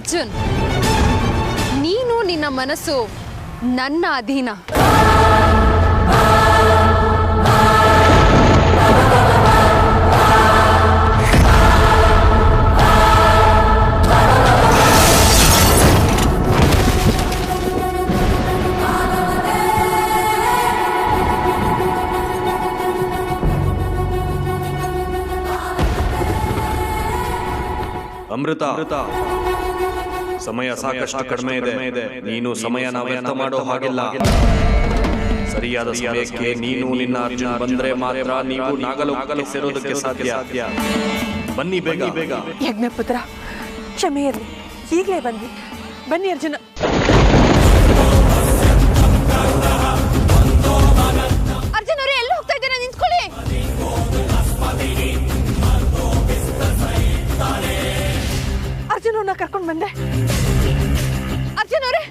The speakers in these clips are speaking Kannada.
ಅರ್ಜುನ್, ನೀನು ನಿನ್ನ ಮನಸ್ಸು ನನ್ನ ಅಧೀನ. ಅಮೃತ, ಸಮಯ ಸಾಕಷ್ಟು ಕಡಿಮೆ ಇದೆ. ನೀನು ಸಮಯನ ವ್ಯರ್ಥ ಮಾಡೋ ಹಾಗಿಲ್ಲ. ಸರಿಯಾದ ಸಮಯಕ್ಕೆ ನೀನು ನಿನ್ನ ಅರ್ಜುನ್ ಬಂದ್ರೆ ಮಾತ್ರ ನೀವು ನಾಗಲೋಕಕ್ಕೆ ಸೇರೋದಕ್ಕೆ ಸಾಧ್ಯ. ಬನ್ನಿ ಬೇಗ. ಯಜ್ಞಪುತ್ರ, ಕ್ಷಮೆ ಇರಲಿ, ಈಗಲೇ ಬನ್ನಿ ಅರ್ಜುನ. ಅರ್ಜುನ್ ಅವರೇ, ಎಲ್ಲಿ ಹೋಗ್ತಾ ಇದ್ದೀರಾ? ನಿಂತ್ಕೊಳ್ಳಿ. ಅರ್ಜುನ್ ಅವ್ರನ್ನ ಕರ್ಕೊಂಡು ಬಂದೆ. ಅರ್ಜುನ್ ಅವರೇ,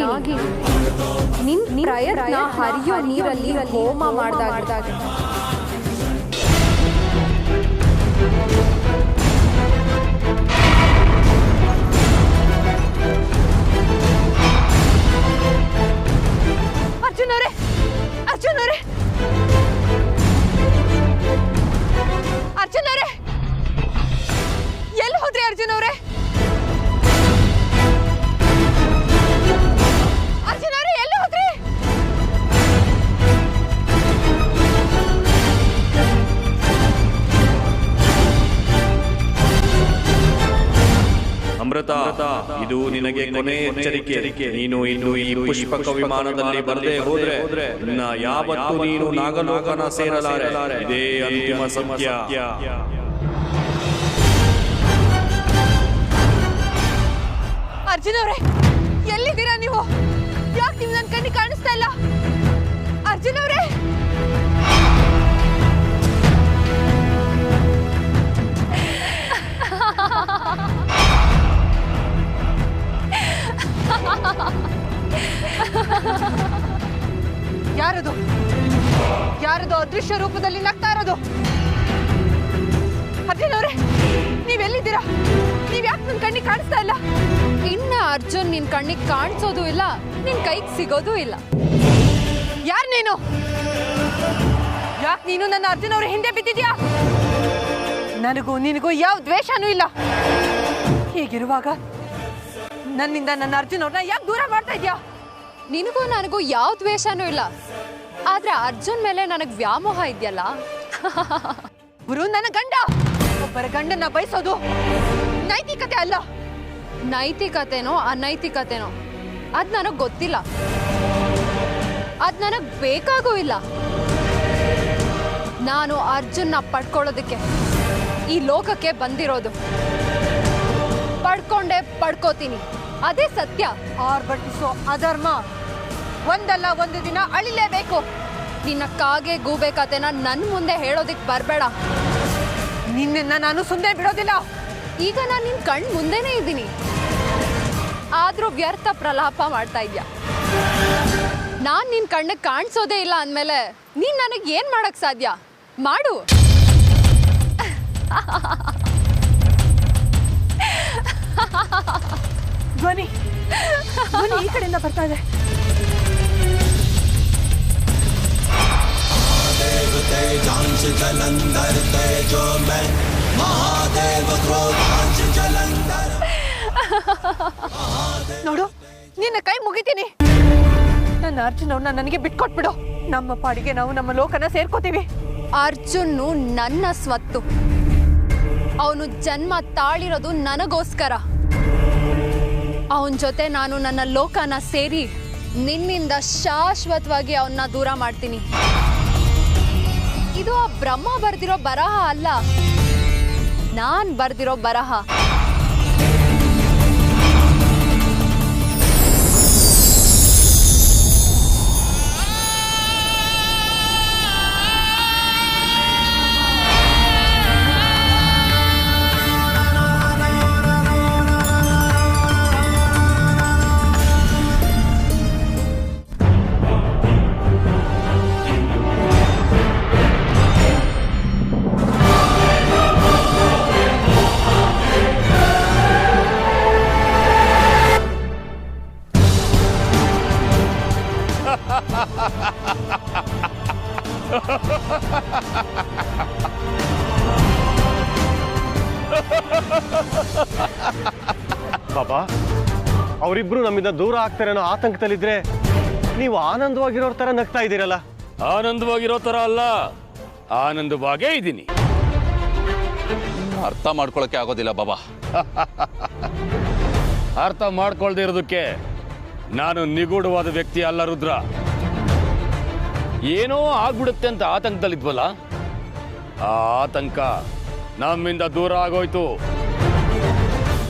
ನಾಗಿ ನಿನ್ ಪ್ರಯತ್ನ ಹರಿಯೋ ನೀರಲ್ಲಿ ಹೋಮ ಮಾಡಿದಾಗ ಅರ್ಜುನ್ ಅವರೇ, ಅರ್ಜುನ್ ಅವರೇ, ಅರ್ಜುನ್ ಅವರೇ, ಎಲ್ಲಿ ಹೋದ್ರಿ ಅರ್ಜುನ್ ಅವರೇ? ಅರ್ಜುನ್ ಅವರೇ, ಎಲ್ಲಿ ಹೋದ್ರಿ? ಅಮೃತ, ಇದು ನಿನಗೆ ಕೊನೆ ಎಚ್ಚರಿಕೆ. ನೀನು ಇನ್ನು ಈ ಪುಷ್ಪಕ ವಿಮಾನದಲ್ಲಿ ಬರದೆ ಹೋದ್ರೆ ಇನ್ನ ಯಾವತ್ತೂ ನೀನು ನಾಗಲೋಕನ ಸೇರಲಾರೆ. ಇದೇ ಅಂತಿಮ ಸತ್ಯ. ಅರ್ಜುನ್ ಅವರೇ, ಎಲ್ಲಿದ್ದೀರಾ ನೀವು? ಯಾಕೆ ನೀವು ನನ್ನ ಕಣ್ಣಿಗೆ ಕಾಣಿಸ್ತಾ ಇಲ್ಲ? ಅರ್ಜುನ್ ಅವರೇ, ಯಾರದು? ಅದೃಶ್ಯ ರೂಪದಲ್ಲಿ ನಗ್ತಾ ಇರೋದು? ಅರ್ಜುನ್ ಅವರೇ, ನೀವೆಲ್ಲಿದ್ದೀರಾ? ನೀವ್ ಯಾಕೆ ನನ್ನ ಕಣ್ಣಿಗೆ ಕಾಣಿಸ್ತಾ ಇಲ್ಲ? ಇನ್ನ ಅರ್ಜುನ್ ನಿನ್ ಕಣ್ಣಿಗೆ ಕಾಣಿಸೋದು ಇಲ್ಲ, ನಿನ್ ಕೈಗೆ ಸಿಗೋದು ಇಲ್ಲ. ಯಾರು ನೀನು? ಯಾಕೆ ನೀನು ನನ್ನ ಅರ್ಜುನ್ ಅವರ ಹಿಂದೆ ಬಿದ್ದಿದ್ಯಾ? ನನಗೂ ನಿನಗೂ ಯಾವ ದ್ವೇಷನೂ ಇಲ್ಲ. ಹೀಗಿರುವಾಗ ನನ್ನಿಂದ ನನ್ನ ಅರ್ಜುನ್ ಅವ್ರನ್ನ ಯಾಕೆ ದೂರ ಮಾಡ್ತಾ ಇದ್ಯಾ? ನಿನಗೂ ನನಗೂ ಯಾವ ದ್ವೇಷನೂ ಇಲ್ಲ, ಆದ್ರೆ ಅರ್ಜುನ್ ಮೇಲೆ ನನಗ್ ವ್ಯಾಮೋಹ ಇದೆಯಲ್ಲ. ಗುರು, ನನ್ನ ಗಂಡ. ಒಬ್ಬರ ಗಂಡನ್ನ ಬಯಸೋದು ನೈತಿಕತೆ ಅಲ್ಲ. ನೈತಿಕತೆನೋ ಅನೈತಿಕತೆನೋ ಅದ್ ನನಗ್ ಗೊತ್ತಿಲ್ಲ, ಅದ್ ನನಗ್ ಬೇಕಾಗೂ ಇಲ್ಲ. ನಾನು ಅರ್ಜುನ್ನ ಪಡ್ಕೊಳ್ಳೋದಕ್ಕೆ ಈ ಲೋಕಕ್ಕೆ ಬಂದಿರೋದು. ಪಡ್ಕೋತೀನಿ, ಅದೇ ಸತ್ಯ. ಆರ್ಭಟಿಸೋ ಅಧರ್ಮ ಒಂದಲ್ಲ ಒಂದು ದಿನ ಅಳಿಲೇಬೇಕು. ನಿನ್ನ ಕಾಗೆ ಗೂಬೆ ಕತೆನ ನನ್ ಮುಂದೆ ಹೇಳೋದಿಕ್ ಬರ್ಬೇಡ. ನಿನ್ನ ನಾನು ಸುಮ್ಮನೆ ಬಿಡೋದಿಲ್ಲ. ಈಗ ನಾನು ನಿನ್ ಕಣ್ ಮುಂದೆನೇ ಇದ್ದೀನಿ, ಆದ್ರೂ ವ್ಯರ್ಥ ಪ್ರಲಾಪ ಮಾಡ್ತಾ ಇದ್ಯಾ. ನಾನ್ ನಿನ್ ಕಣ್ಣಿಗೆ ಕಾಣಿಸೋದೇ ಇಲ್ಲ ಅಂದ್ಮೇಲೆ ನೀನ್ ನನಗ್ ಏನ್ ಮಾಡಕ್ ಸಾಧ್ಯ? ಮಾಡು. ಧ್ವನಿ ಈ ಕಡೆಯಿಂದ ಬರ್ತಾ ಇದೆ. ನೋಡು, ನಿನ್ನ ಕೈ ಮುಗಿತೀನಿ. ನನ್ನ ಅರ್ಜುನ್ ಅವ್ರನ್ನ ನನಗೆ ಬಿಟ್ಕೊಟ್ಬಿಡು. ನಮ್ಮ ಪಾಡಿಗೆ ನಾವು ನಮ್ಮ ಲೋಕನ ಸೇರ್ಕೋತೀವಿ. ಅರ್ಜುನ್ನು ನನ್ನ ಸ್ವತ್ತು. ಅವನು ಜನ್ಮ ತಾಳಿರೋದು ನನಗೋಸ್ಕರ. ಅವನ ಜೊತೆ ನಾನು ನನ್ನ ಲೋಕನ ಸೇರಿ ನಿನ್ನಿಂದ ಶಾಶ್ವತವಾಗಿ ಅವನ್ನ ದೂರ ಮಾಡ್ತೀನಿ. ಇದು ಆ ಬ್ರಹ್ಮ ಬರ್ದಿರೋ ಬರಹ ಅಲ್ಲ, ನಾನ್ ಬರ್ದಿರೋ ಬರಹ. ಬಾಬಾ, ಅವರಿಬ್ರು ನಮ್ಮಿಂದ ದೂರ ಆಗ್ತಾರೆ ಅನ್ನೋ ಆತಂಕದಲ್ಲಿದ್ರೆ ನೀವು ಆನಂದವಾಗಿರೋರ್ ತರ ನಗ್ತಾ ಇದ್ದೀರಲ್ಲ. ಆನಂದವಾಗಿರೋ ತರ ಅಲ್ಲ, ಆನಂದವಾಗೇ ಇದ್ದೀನಿ. ಅರ್ಥ ಮಾಡ್ಕೊಳಕ್ಕೆ ಆಗೋದಿಲ್ಲ ಬಾಬಾ. ಅರ್ಥ ಮಾಡ್ಕೊಳ್ದೇ ಇರೋದಕ್ಕೆ ನಾನು ನಿಗೂಢವಾದ ವ್ಯಕ್ತಿ ಅಲ್ಲ ರುದ್ರ. ಏನೋ ಆಗ್ಬಿಡುತ್ತೆ ಅಂತ ಆತಂಕದಲ್ಲಿದ್ವಲ್ಲ, ಆ ಆತಂಕ ನಮ್ಮಿಂದ ದೂರ ಆಗೋಯ್ತು.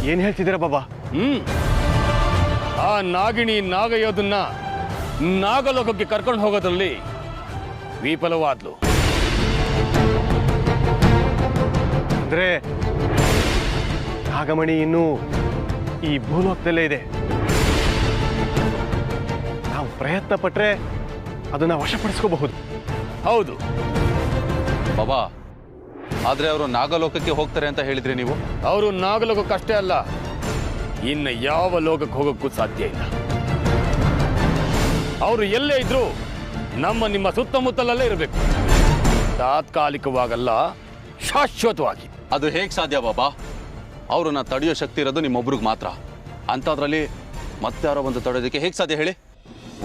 ಏನ್ ಹೇಳ್ತಿದ್ದೀರಾ ಬಾಬಾ? ಆ ನಾಗಿಣಿ ನಾಗಯೋಧನ್ನ ನಾಗಲೋಕಕ್ಕೆ ಕರ್ಕೊಂಡು ಹೋಗೋದ್ರಲ್ಲಿ ವಿಫಲವಾದ್ಲು. ಅಂದ್ರೆ ನಾಗಮಣಿ ಇನ್ನೂ ಈ ಭೂಲೋಕದಲ್ಲೇ ಇದೆ. ನಾವು ಪ್ರಯತ್ನ ಪಟ್ರೆ ಅದನ್ನ ವಶಪಡಿಸ್ಕೋಬಹುದು. ಹೌದು ಬಾಬಾ, ಆದ್ರೆ ಅವರು ನಾಗಲೋಕಕ್ಕೆ ಹೋಗ್ತಾರೆ ಅಂತ ಹೇಳಿದ್ರಿ ನೀವು. ಅವರು ನಾಗಲೋಕಕ್ಕಷ್ಟೇ ಅಲ್ಲ, ಇನ್ನು ಯಾವ ಲೋಕಕ್ಕೆ ಹೋಗೋಕ್ಕೂ ಸಾಧ್ಯ ಇಲ್ಲ. ಅವರು ಎಲ್ಲೇ ಇದ್ರು ನಿಮ್ಮ ಸುತ್ತಮುತ್ತಲಲ್ಲೇ ಇರಬೇಕು. ತಾತ್ಕಾಲಿಕವಾಗಲ್ಲ, ಶಾಶ್ವತವಾಗಿ. ಅದು ಹೇಗೆ ಸಾಧ್ಯ ಬಾಬಾ? ಅವ್ರನ್ನ ತಡೆಯೋ ಶಕ್ತಿ ಇರೋದು ನಿಮ್ಮೊಬ್ರಿಗೆ ಮಾತ್ರ. ಅಂಥದ್ರಲ್ಲಿ ಮತ್ತಾರೋ ಒಂದು ತಡೆಯೋದಕ್ಕೆ ಹೇಗೆ ಸಾಧ್ಯ ಹೇಳಿ?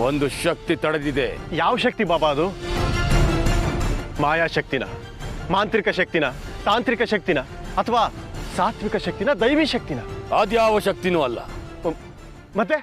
ಒಂದು ಶಕ್ತಿ ತಡೆದಿದೆ. ಯಾವ ಶಕ್ತಿ ಬಾಬಾ ಅದು? ಮಾಯಾಶಕ್ತಿನ, ಮಾಂತ್ರಿಕ ಶಕ್ತಿನ, ತಾಂತ್ರಿಕ ಶಕ್ತಿನ, ಅಥವಾ ಸಾತ್ವಿಕ ಶಕ್ತಿನ, ದೈವಿ ಶಕ್ತಿನ? ಅದ್ಯಾವ ಶಕ್ತಿನೂ ಅಲ್ಲ. ಮತ್ತೆ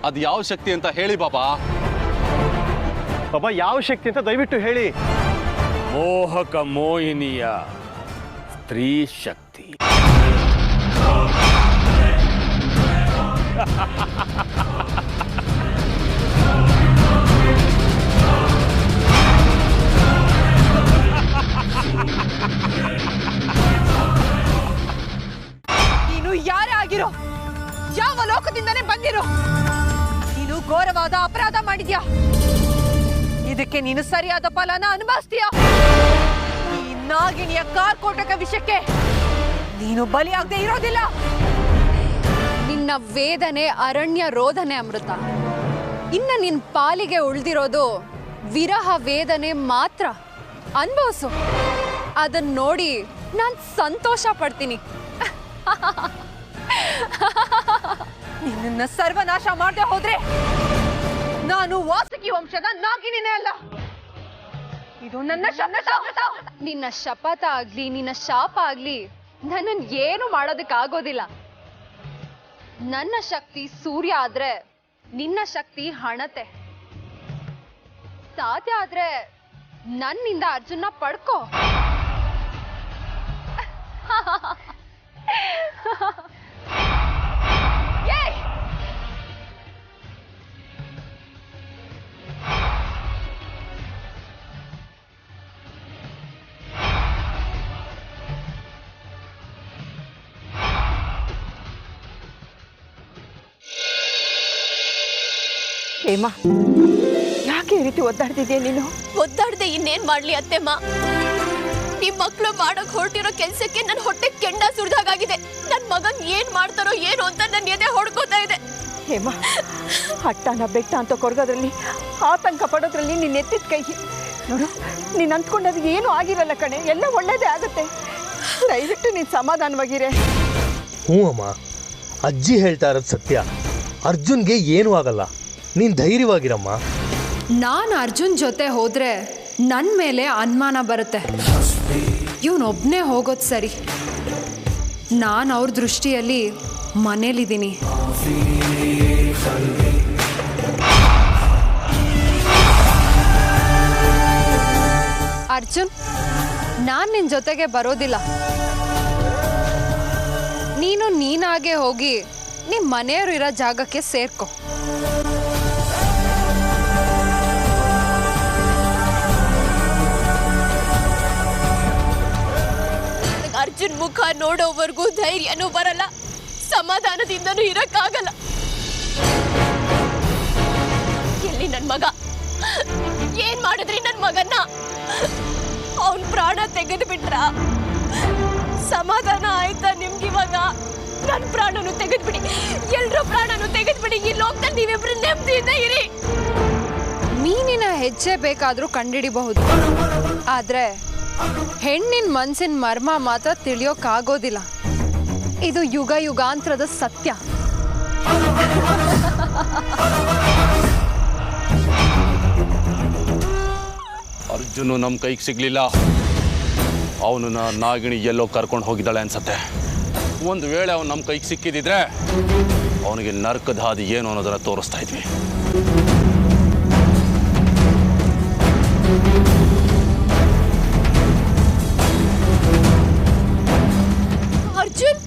ಅದು ಯಾವ ಶಕ್ತಿ ಅಂತ ಹೇಳಿ ಬಾಬಾ. ಬಾಬಾ, ಯಾವ ಶಕ್ತಿ ಅಂತ ದಯವಿಟ್ಟು ಹೇಳಿ. ಮೋಹಕ ಮೋಹಿನಿಯ ಸ್ತ್ರೀ ಶಕ್ತಿ. ನೀನು ಯಾರೇ ಆಗಿರೋ, ಯಾವ ಲೋಕದಿಂದನೇ ಬಂದಿರೋ, ನೀನು ಘೋರವಾದ ಅಪರಾಧ ಮಾಡಿದ್ಯಾ. ಇದಕ್ಕೆ ನೀನು ಸರಿಯಾದ ಫಲನ ಅನುಭವಿಸ್ತೀಯ. ಈ ನಾಗಿಣಿಯ ಕಾರ್ಕೋಟಕ ವಿಷಯಕ್ಕೆ ನೀನು ಬಲಿಯಾಗದೆ ಇರೋದಿಲ್ಲ. ನಿನ್ನ ವೇದನೆ ಅರಣ್ಯ ರೋಧನೆ ಅಮೃತ. ಇನ್ನ ನಿನ್ ಪಾಲಿಗೆ ಉಳ್ದಿರೋದು ವಿರಹ ವೇದನೆ ಮಾತ್ರ. ಅನ್ಭವಿಸು. ಅದನ್ನ ನೋಡಿ ನಾನ್ ಸಂತೋಷ ಪಡ್ತೀನಿ. ನಿನ್ನ ಸರ್ವನಾಶ ಮಾಡದೆ ಹೋದ್ರೆ ನಾನು ವಾಸುಕಿ ವಂಶದ ನಾಗಿಣಿನೇ ಅಲ್ಲ. ಇದು ನನ್ನ ಶಪಥ. ನಿನ್ನ ಶಪಥ ಆಗ್ಲಿ, ನಿನ್ನ ಶಾಪ ಆಗ್ಲಿ ನನ್ನನ್ ಏನು ಮಾಡೋದಕ್ಕಾಗೋದಿಲ್ಲ. ನನ್ನ ಶಕ್ತಿ ಸೂರ್ಯ ಆದ್ರೆ ನಿನ್ನ ಶಕ್ತಿ ಹಣತೆ. ಸಾಧ್ಯ ಆದ್ರೆ ನನ್ನಿಂದ ಅರ್ಜುನ ಪಡ್ಕೋ. ಹೇಮಾ, ಯಾಕೆ ಈ ರೀತಿ ಒದ್ದಾಡ್ತಿದ್ಯಾ ನೀನು? ಒದ್ದಾಡ್ದೆ ಇನ್ನೇನ್ ಮಾಡ್ಲಿ ಅತ್ತೆಮ್ಮ? ನಿಮ್ ಮಕ್ಳು ಮಾಡಕ್ ಹೊರಟಿರೋ ಕೆಲ್ಸಕ್ಕೆ ನನ್ ಹೊಟ್ಟೆ ಕೆಂಡ ಸುರಿದಾಗಿದೆ. ನನ್ ಮಗನ್ ಏನ್ ಮಾಡ್ತಾರೋ ಏನೋ ಅಂತ ನನ್ ಎದೆ ಹೊಡ್ಕೋತಾ ಇದೆ. ಹೇಮಾ, ಹಟ್ಟನ ಬೆಟ್ಟ ಅಂತ ಕೊರಗೋದ್ರಲ್ಲಿ, ಆತಂಕ ಪಡೋದ್ರಲ್ಲಿ ನೀನ್ ಎತ್ತಿದ ಕೈ ನೋಡು. ನೀನ್ ಅಂದ್ಕೊಂಡದ್ ಏನೂ ಆಗಿರಲ್ಲ ಕಣೆ, ಎಲ್ಲ ಒಳ್ಳೇದೇ ಆಗುತ್ತೆ. ದಯವಿಟ್ಟು ನೀನ್ ಸಮಾಧಾನವಾಗಿರೆ. ಹ್ಞೂ ಅಮ್ಮ, ಅಜ್ಜಿ ಹೇಳ್ತಾ ಇರೋದು ಸತ್ಯ. ಅರ್ಜುನ್ಗೆ ಏನೂ ಆಗಲ್ಲ, ನೀನ್ ಧೈರ್ಯವಾಗಿರಮ್ಮ. ನಾನು ಅರ್ಜುನ್ ಜೊತೆ ಹೋದ್ರೆ ನನ್ನ ಮೇಲೆ ಅನುಮಾನ ಬರುತ್ತೆ. ಇವನೊಬ್ಬನೇ ಹೋಗೋದು ಸರಿ. ನಾನು ಅವ್ರ ದೃಷ್ಟಿಯಲ್ಲಿ ಮನೇಲಿದ್ದೀನಿ. ಅರ್ಜುನ್, ನಾನು ನಿನ್ನ ಜೊತೆಗೆ ಬರೋದಿಲ್ಲ. ನೀನು ನೀನಾಗೆ ಹೋಗಿ ನಿಮ್ಮ ಮನೆಯವರು ಇರೋ ಜಾಗಕ್ಕೆ ಸೇರ್ಕೊ. ಅರ್ಜುನ್ ಮುಖ ನೋಡೋವರೆಗೂ ಧೈರ್ಯನೂ ಬರಲ್ಲ, ಸಮಾಧಾನದಿಂದನೂ ಇರಕ್ಕಾಗಲ್ಲ. ಎಲ್ಲಿ ನನ್ ಮಗ? ಏನ್ ಮಾಡಿದ್ರಿ ನನ್ ಮಗನ್ನ? ಅವನ್ ಪ್ರಾಣ ತೆಗೆದು ಬಿಟ್ರ? ಸಮಾಧಾನ ಆಯ್ತಾ ನಿಮ್ಗಿವಾಗ? ನನ್ ಪ್ರಾಣನು ತೆಗೆದ್ಬಿಡಿ, ಎಲ್ರ ಪ್ರಾಣನು ತೆಗೆದ್ಬಿಡಿ. ಈ ಲೋಕದಲ್ಲಿ ನೀವಿಬ್ರು ನೆಮ್ಮದಿಯಿಂದ ಇರಿ. ಮೀನಿನ ಹೆಜ್ಜೆ ಬೇಕಾದ್ರೂ ಕಂಡಿಡಿಬಹುದು, ಆದ್ರೆ ಹೆಣ್ಣಿನ ಮನ್ಸಿನ ಮರ್ಮ ಮಾತ್ರ ತಿಳಿಯೋಕ್ಕಾಗೋದಿಲ್ಲ. ಇದು ಯುಗ ಯುಗಾಂತರದ ಸತ್ಯ. ಅರ್ಜುನು ನಮ್ಮ ಕೈಗೆ ಸಿಗ್ಲಿಲ್ಲ. ಅವನನ್ನ ನಾಗಿಣಿ ಎಲ್ಲೋ ಕರ್ಕೊಂಡು ಹೋಗಿದ್ದಾಳೆ ಅನ್ಸತ್ತೆ. ಒಂದು ವೇಳೆ ಅವನು ನಮ್ಮ ಕೈಗೆ ಸಿಕ್ಕಿದಿದ್ರೆ ಅವನಿಗೆ ನರ್ಕದ ಹಾದಿ ಏನು ಅನ್ನೋದನ್ನ ತೋರಿಸ್ತಾ ಇದ್ವಿ. ಅರ್ಜುನ್,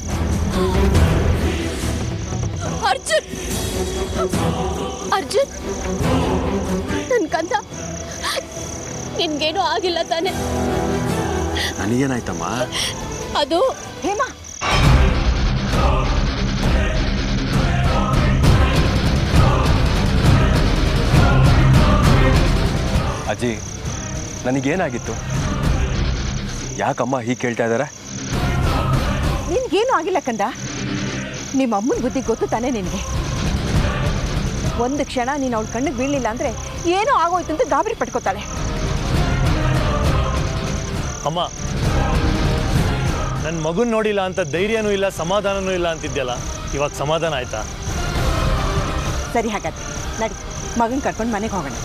ಅರ್ಜುನ್, ಅರ್ಜುನ್, ನನ್ ಕಂದ, ನಿನ್ಗೇನು ಆಗಿಲ್ಲ ತಾನೆ? ನನಗೇನಾಯ್ತಮ್ಮ? ಅದು ಹೇಮಾ, ಅಜ್ಜಿ, ನನಗೇನಾಗಿತ್ತು? ಯಾಕಮ್ಮ ಹೀಗೆ ಕೇಳ್ತಾ ಇದ್ದಾರೆ? ನಿನ್ಗೇನು ಆಗಿಲ್ಲ ಕಂದ. ನಿಮ್ಮ ಅಮ್ಮನ ಬುದ್ಧಿ ಗೊತ್ತು ತಾನೇ ನಿನಗೆ. ಒಂದು ಕ್ಷಣ ನೀನು ಅವಳ ಕಣ್ಣಿಗೆ ಬೀಳಲಿಲ್ಲ ಅಂದರೆ ಏನೋ ಆಗೋಯ್ತು ಅಂತ ಗಾಬರಿ ಪಡ್ಕೋತಾಳೆ. ಅಮ್ಮ, ನನ್ನ ಮಗುನ ನೋಡಿಲ್ಲ ಅಂತ ಧೈರ್ಯನೂ ಇಲ್ಲ, ಸಮಾಧಾನನೂ ಇಲ್ಲ ಅಂತಿದ್ಯಲ್ಲ, ಇವಾಗ ಸಮಾಧಾನ ಆಯ್ತಾ? ಸರಿ, ಹಾಗಾದ್ರೆ ನಡಿ, ಮಗನ ಕರ್ಕೊಂಡು ಮನೆಗೆ ಹೋಗೋಣ.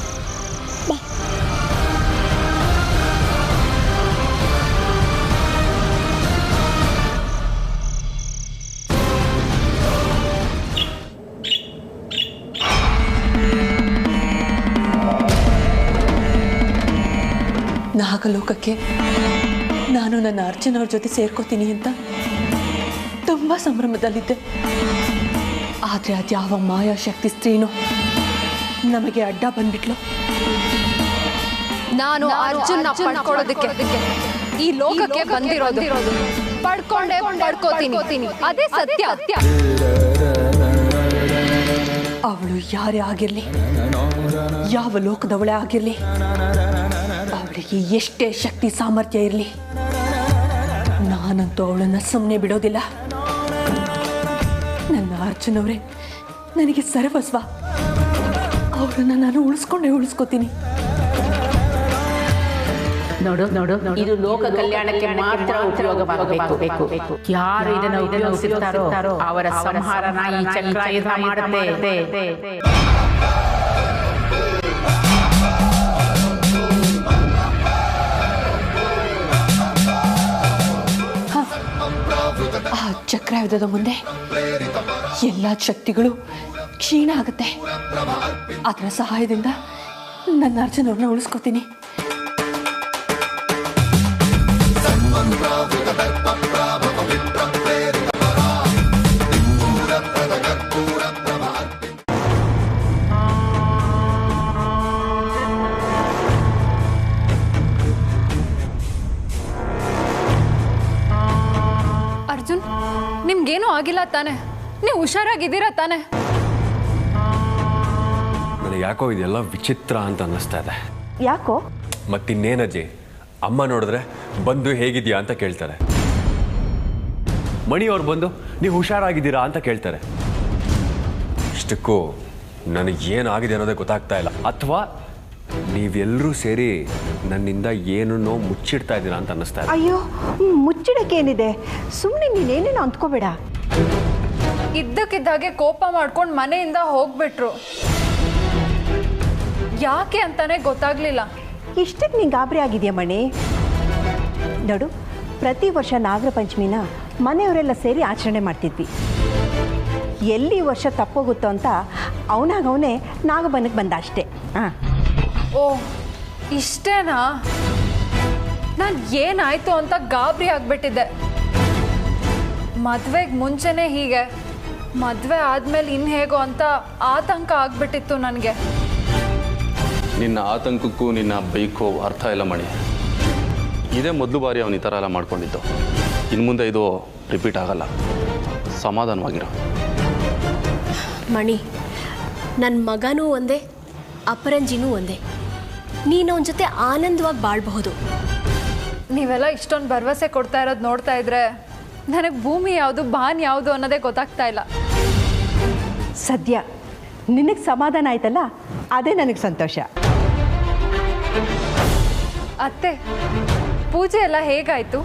ನಾಗಲೋಕಕ್ಕೆ ನಾನು ನನ್ನ ಅರ್ಜುನ್ ಅವ್ರ ಜೊತೆ ಸೇರ್ಕೋತೀನಿ ಅಂತ ತುಂಬ ಸಂಭ್ರಮದಲ್ಲಿದ್ದೆ. ಆದರೆ ಅದ್ಯಾವ ಮಾಯಾಶಕ್ತಿ ಸ್ತ್ರೀನೋ ನಮಗೆ ಅಡ್ಡ ಬಂದ್ಬಿಟ್ಲು. ನಾನು ಅರ್ಜುನ್ನ ಪಡ್ಕೊಳ್ಳೋದಕ್ಕೆ ಈ ಲೋಕಕ್ಕೆ ಬಂದಿರೋದು. ಪಡ್ಕೊಂಡೇ ಪಡ್ಕೋತೀನಿ, ಅದೇ ಸತ್ಯ. ಅವಳು ಯಾರೇ ಆಗಿರಲಿ, ಯಾವ ಲೋಕದವಳೇ ಆಗಿರಲಿ, ಅವಳಿಗೆ ಎಷ್ಟೇ ಶಕ್ತಿ ಸಾಮರ್ಥ್ಯ ಇರಲಿ, ನಾನಂತೂ ಅವಳನ್ನು ಸುಮ್ಮನೆ ಬಿಡೋದಿಲ್ಲ. ನನ್ನ ಅರ್ಜುನ್ ಅವರೇ ನನಗೆ ಸರ್ವಸ್ವ. ಅವಳನ್ನು ನಾನು ಉಳಿಸ್ಕೋತೀನಿ. ನೋಡು ನೋಡು, ಇದು ಲೋಕ ಕಲ್ಯಾಣಕ್ಕೆ ಮಾತ್ರ ಉಪಯೋಗವಾಗಬೇಕು. ಯಾರು ಇದನ್ನು ಉಪಯೋಗಿಸುತ್ತಾರೋ ಅವರ ಸಂಹಾರನ ಈ ಚಕ್ರಾಯುಧ ಮಾಡುತ್ತೆ. ಆ ಚಕ್ರಾಯುಧದ ಮುಂದೆ ಎಲ್ಲ ಶಕ್ತಿಗಳು ಕ್ಷೀಣ ಆಗುತ್ತೆ. ಅದರ ಸಹಾಯದಿಂದ ನನ್ನ ಅರ್ಜುನ್ ಅವ್ರನ್ನ ಉಳಿಸ್ಕೋತೀನಿ. ಅರ್ಜುನ್, ನಿಮ್ಗೇನೂ ಆಗಿಲ್ಲ ತಾನೆ? ನೀವು ಹುಷಾರಾಗಿದ್ದೀರಾ ತಾನೆ? ನನಗೆ ಯಾಕೋ ಇದೆಲ್ಲ ವಿಚಿತ್ರ ಅಂತ ಅನ್ನಿಸ್ತಾ ಇದೆ. ಯಾಕೋ? ಮತ್ತಿನ್ನೇನಜ್ಜಿ, ಅಮ್ಮ ನೋಡಿದ್ರೆ ಬಂದು ಹೇಗಿದ್ಯಾ ಅಂತ ಕೇಳ್ತಾರೆ. ಮಣಿಯವ್ರು ಬಂದು ನೀವು ಹುಷಾರಾಗಿದ್ದೀರಾ ಅಂತ ಕೇಳ್ತಾರೆ. ಇಷ್ಟಕ್ಕೂ ನನಗೇನಾಗಿದೆ ಅನ್ನೋದೇ ಗೊತ್ತಾಗ್ತಾ ಇಲ್ಲ. ಅಥವಾ ನೀವೆಲ್ಲರೂ ಸೇರಿ ನನ್ನಿಂದ ಏನನ್ನೋ ಮುಚ್ಚಿಡ್ತಾ ಇದ್ದೀರಾ ಅಂತ ಅನ್ನಿಸ್ತಾ ಇದೆ. ಅಯ್ಯೋ, ಮುಚ್ಚಿಡಕ್ಕೇನಿದೆ? ಸುಮ್ಮನೆ ನೀನೇನೇನು ಅಂದ್ಕೋಬೇಡ. ಇದ್ದಕ್ಕಿದ್ದಾಗೆ ಕೋಪ ಮಾಡ್ಕೊಂಡು ಮನೆಯಿಂದ ಹೋಗ್ಬಿಟ್ರು. ಯಾಕೆ ಅಂತಾನೆ ಗೊತ್ತಾಗ್ಲಿಲ್ಲ. ಇಷ್ಟಕ್ಕೆ ನೀನು ಗಾಬರಿ ಆಗಿದೆಯಾ ಮಣಿ? ನೋಡು, ಪ್ರತಿ ವರ್ಷ ನಾಗರ ಪಂಚಮಿನ ಮನೆಯವರೆಲ್ಲ ಸೇರಿ ಆಚರಣೆ ಮಾಡ್ತಿದ್ವಿ. ಎಲ್ಲಿ ವರ್ಷ ತಪ್ಪೋಗುತ್ತೋ ಅಂತ ಅವನಾಗವನೇ ನಾಗಬನಕ್ಕೆ ಬಂದ ಅಷ್ಟೇ. ಹಾಂ. ಓ, ಇಷ್ಟೇನಾ? ನಾನು ಏನಾಯ್ತು ಅಂತ ಗಾಬರಿ ಆಗ್ಬಿಟ್ಟಿದ್ದೆ. ಮದುವೆಗೆ ಮುಂಚೆನೇ ಹೀಗೆ, ಮದುವೆ ಆದ್ಮೇಲೆ ಇನ್ನು ಹೇಗೋ ಅಂತ ಆತಂಕ ಆಗ್ಬಿಟ್ಟಿತ್ತು ನನಗೆ. ನಿನ್ನ ಆತಂಕಕ್ಕೂ ನಿನ್ನ ಬೈಕೋ ಅರ್ಥ ಇಲ್ಲ ಮಣಿ. ಇದೇ ಮೊದಲು ಬಾರಿ ಅವನು ಈ ಥರ ಎಲ್ಲ ಮಾಡ್ಕೊಂಡಿದ್ದು. ಇನ್ನು ಮುಂದೆ ಇದು ರಿಪೀಟ್ ಆಗಲ್ಲ. ಸಮಾಧಾನವಾಗಿರೋ ಮಣಿ, ನನ್ನ ಮಗನೂ ಒಂದೇ, ಅಪರಂಜಿನೂ ಒಂದೇ. ನೀನು ಅವನ ಜೊತೆ ಆನಂದವಾಗಿ ಬಾಳಬಹುದು. ನೀವೆಲ್ಲ ಇಷ್ಟೊಂದು ಭರವಸೆ ಕೊಡ್ತಾ ಇರೋದು ನೋಡ್ತಾ ಇದ್ರೆ ನನಗೆ ಭೂಮಿ ಯಾವುದು ಬಾನ್ ಯಾವುದು ಅನ್ನೋದೇ ಗೊತ್ತಾಗ್ತಾ ಇಲ್ಲ. ಸದ್ಯ ನಿನಗೆ ಸಮಾಧಾನ ಆಯ್ತಲ್ಲ, ಅದೇ ನನಗೆ ಸಂತೋಷ. ಅತ್ತೆ, ಪೂಜೆ ಎಲ್ಲ ಹೇಗಾಯ್ತು?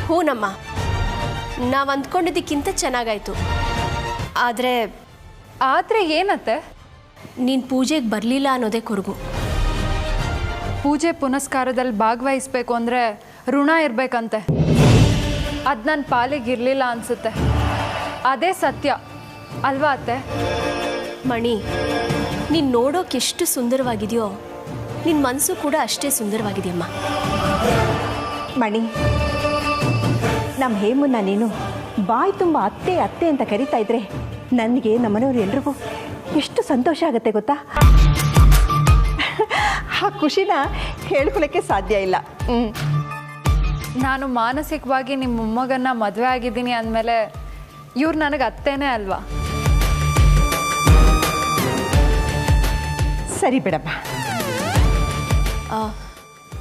ಹೂನಮ್ಮ, ನಾವು ಅಂದ್ಕೊಂಡಿದ್ದಕ್ಕಿಂತ ಚೆನ್ನಾಗಾಯ್ತು. ಆದರೆ ಏನತ್ತೆ? ನೀನು ಪೂಜೆಗೆ ಬರಲಿಲ್ಲ ಅನ್ನೋದೇ ಕೊರಗು. ಪೂಜೆ ಪುನಸ್ಕಾರದಲ್ಲಿ ಭಾಗವಹಿಸ್ಬೇಕು ಅಂದರೆ ಋಣ ಇರಬೇಕಂತೆ. ಅದು ನನ್ನ ಪಾಲಿಗೆ ಇರಲಿಲ್ಲ ಅನಿಸುತ್ತೆ. ಅದೇ ಸತ್ಯ ಅಲ್ವಾ ಅತ್ತೆ? ಮಣಿ, ನೀನು ನೋಡೋಕೆ ಎಷ್ಟು ಸುಂದರವಾಗಿದೆಯೋ ನಿನ್ನ ಮನಸ್ಸು ಕೂಡ ಅಷ್ಟೇ ಸುಂದರವಾಗಿದೆಯಮ್ಮ. ಮಣಿ, ನಮ್ಮ ಹೇಮನ್ನ ನೀನು ಬಾಯಿ ತುಂಬ ಅತ್ತೆ ಅತ್ತೆ ಅಂತ ಕರಿತಾ ಇದ್ರೆ ನನಗೆ ನಮ್ಮನೆಯವ್ರು ಎಲ್ರಿಗೂ ಎಷ್ಟು ಸಂತೋಷ ಆಗುತ್ತೆ ಗೊತ್ತಾ? ಆ ಖುಷಿನ ಹೇಳ್ಕೊಳಕ್ಕೆ ಸಾಧ್ಯ ಇಲ್ಲ. ನಾನು ಮಾನಸಿಕವಾಗಿ ನಿಮ್ಮ ಮೊಮ್ಮಗನ್ನ ಮದುವೆ ಆಗಿದ್ದೀನಿ ಅಂದಮೇಲೆ ಇವ್ರು ನನಗೆ ಅತ್ತೇನೇ ಅಲ್ವಾ? ಸರಿ ಬಿಡಪ್ಪ.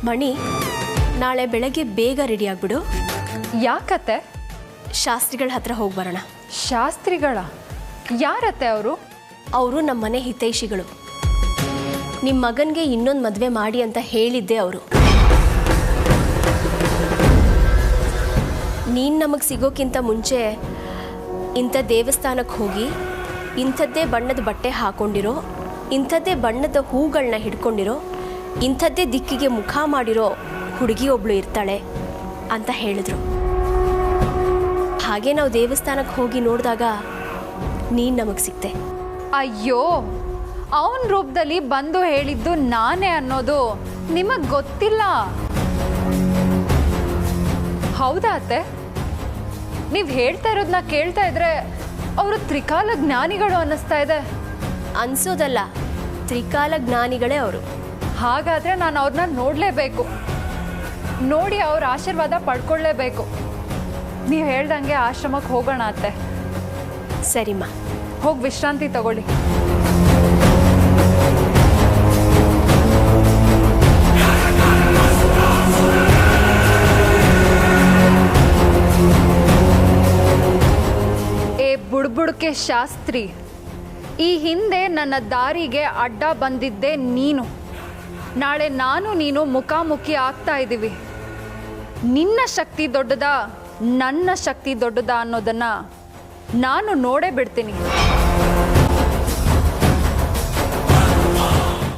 ಮಣಿ, ನಾಳೆ ಬೆಳಗ್ಗೆ ಬೇಗ ರೆಡಿ ಆಗಿಬಿಡು. ಯಾಕತ್ತೆ? ಶಾಸ್ತ್ರಿಗಳ ಹತ್ರ ಹೋಗಿ ಬರೋಣ. ಶಾಸ್ತ್ರಿಗಳ? ಯಾರತ್ತೆ ಅವರು? ಅವರು ನಮ್ಮ ಮನೆ ಹಿತೈಷಿಗಳು. ನಿಮ್ಮ ಮಗನಿಗೆ ಇನ್ನೊಂದು ಮದುವೆ ಮಾಡಿ ಅಂತ ಹೇಳಿದ್ದೆ ಅವರು. ನೀನು ನಮಗೆ ಸಿಗೋಕ್ಕಿಂತ ಮುಂಚೆ ಇಂಥ ದೇವಸ್ಥಾನಕ್ಕೆ ಹೋಗಿ ಇಂಥದ್ದೇ ಬಣ್ಣದ ಬಟ್ಟೆ ಹಾಕ್ಕೊಂಡಿರೋ, ಇಂಥದ್ದೇ ಬಣ್ಣದ ಹೂಗಳನ್ನ ಹಿಡ್ಕೊಂಡಿರೋ, ಇಂಥದ್ದೇ ದಿಕ್ಕಿಗೆ ಮುಖ ಮಾಡಿರೋ ಹುಡುಗಿ ಒಬ್ಳು ಇರ್ತಾಳೆ ಅಂತ ಹೇಳಿದ್ರು. ಹಾಗೆ ನಾವು ದೇವಸ್ಥಾನಕ್ಕೆ ಹೋಗಿ ನೋಡಿದಾಗ ನೀನು ನಮಗೆ ಸಿಕ್ತೆ. ಅಯ್ಯೋ, ಅವನ ರೂಪದಲ್ಲಿ ಬಂದು ಹೇಳಿದ್ದು ನಾನೇ ಅನ್ನೋದು ನಿಮಗೆ ಗೊತ್ತಿಲ್ಲ. ಹೌದಾ ಅತ್ತೆ? ನೀವು ಹೇಳ್ತಾ ಇರೋದನ್ನ ಕೇಳ್ತಾ ಇದ್ರೆ ಅವರು ತ್ರಿಕಾಲ ಜ್ಞಾನಿಗಳು ಅನ್ನಿಸ್ತಾ ಇದೆ. ಅನ್ಸೋದಲ್ಲ, ತ್ರಿಕಾಲ ಜ್ಞಾನಿಗಳೇ ಅವರು. ಹಾಗಾದರೆ ನಾನು ಅವ್ರನ್ನ ನೋಡಲೇಬೇಕು, ನೋಡಿ ಅವ್ರ ಆಶೀರ್ವಾದ ಪಡ್ಕೊಳ್ಳೇಬೇಕು. ನೀವು ಹೇಳ್ದಂಗೆ ಆಶ್ರಮಕ್ಕೆ ಹೋಗೋಣ ಅತ್ತೆ. ಸರಿಮ್ಮ, ಹೋಗಿ ವಿಶ್ರಾಂತಿ ತಗೊಳ್ಳಿ. ಏ ಬುಡ್ಬುಡ್ಕೆ ಶಾಸ್ತ್ರಿ, ಈ ಹಿಂದೆ ನನ್ನ ದಾರಿಗೆ ಅಡ್ಡ ಬಂದಿದ್ದೆ ನೀನು. ನಾಳೆ ನಾನು ನೀನು ಮುಖಾಮುಖಿ ಆಗ್ತಾ ಇದ್ದೀವಿ. ನಿನ್ನ ಶಕ್ತಿ ದೊಡ್ಡದಾ, ನನ್ನ ಶಕ್ತಿ ದೊಡ್ಡದಾ ಅನ್ನೋದನ್ನು ನಾನು ನೋಡೇ ಬಿಡ್ತೀನಿ.